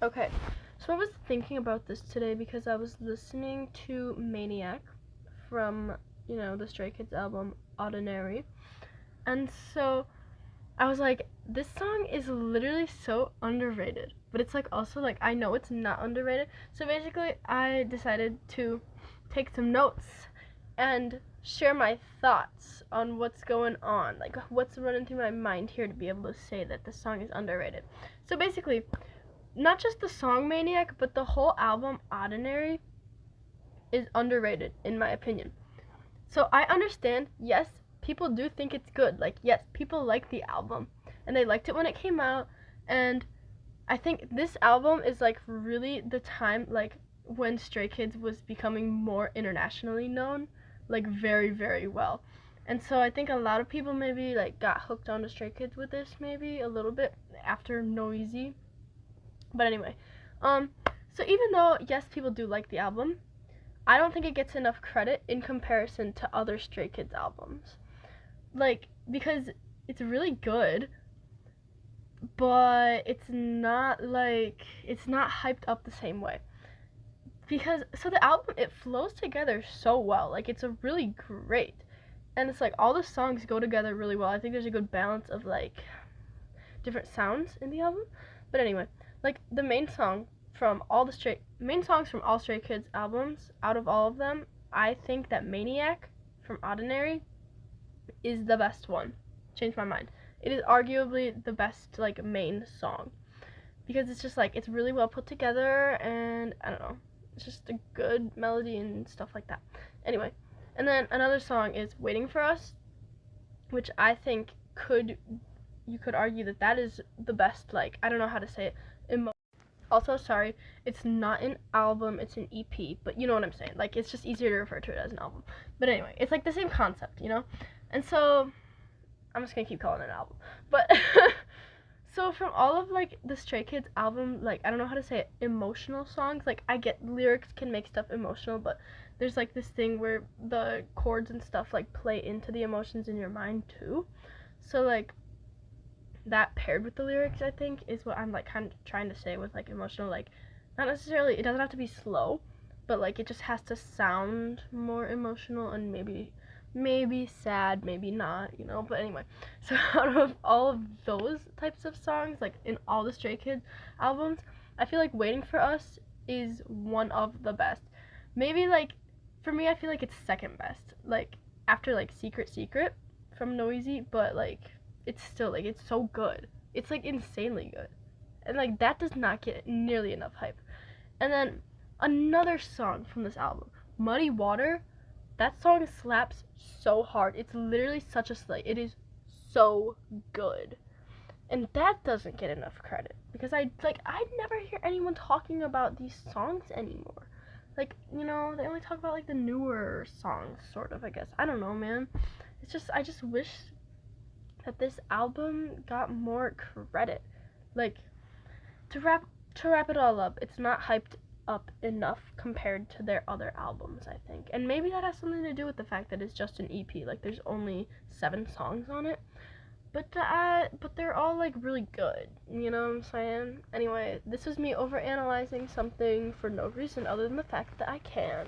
Okay, so I was thinking about this today because I was listening to Maniac from, the Stray Kids album Ordinary. And so I was like, this song is literally so underrated. But it's like also like I know it's not underrated. So basically I decided to take some notes and share my thoughts on what's going on, like what's running through my mind here to be able to say that the song is underrated. So basically, not just the song Maniac, but the whole album Ordinary is underrated in my opinion. So I understand, yes, people do think it's good. Like, yes, people like the album and they liked it when it came out, and I think this album is like really the time like when Stray Kids was becoming more internationally known, like very very well. And so I think a lot of people maybe like got hooked onto Stray Kids with this maybe a little bit after Noisy. But anyway, um, so even though yes, people do like the album, I don't think it gets enough credit in comparison to other Stray Kids albums. Like because it's really good, but it's not hyped up the same way. Because so the album it flows together so well. Like it's a really great. And it's like all the songs go together really well. I think there's a good balance of like different sounds in the album. But anyway, like the main songs from all Stray Kids albums, out of all of them, I think that Maniac from Ordinary is the best one. Changed my mind. It is arguably the best like main song because it's just like it's really well put together, and I don't know, it's just a good melody and stuff like that. Anyway, and then another song is Waiting for Us, which I think you could argue that that is the best, like I don't know how to say it, also, sorry, it's not an album, it's an EP, but you know what I'm saying. Like, it's just easier to refer to it as an album. But anyway, it's like the same concept, you know? And so, I'm just gonna keep calling it an album. But, so from all of, like, the Stray Kids album, like, I don't know how to say it, emotional songs, like, I get lyrics can make stuff emotional, but there's, like, this thing where the chords and stuff, like, play into the emotions in your mind, too. So, like, that paired with the lyrics, I think, is what I'm like kind of trying to say with like emotional, like not necessarily, it doesn't have to be slow, but like it just has to sound more emotional and maybe sad, maybe not, you know. But anyway, so out of all of those types of songs, like in all the Stray Kids albums, I feel like Waiting for Us is one of the best. Maybe like for me, I feel like it's second best, like after like Secret Secret from Noisy, but like it's still like it's so good. It's like insanely good. And like that does not get nearly enough hype. And then another song from this album, Muddy Water, that song slaps so hard. It's literally such a slay. It is so good. And that doesn't get enough credit because I never hear anyone talking about these songs anymore. Like, they only talk about like the newer songs sort of, I guess. I don't know, man. It's just I just wish that this album got more credit. Like to wrap it all up, it's not hyped up enough compared to their other albums, I think. And maybe that has something to do with the fact that it's just an EP. Like there's only 7 songs on it. But they're all like really good. You know what I'm saying? Anyway, this was me overanalyzing something for no reason other than the fact that I can.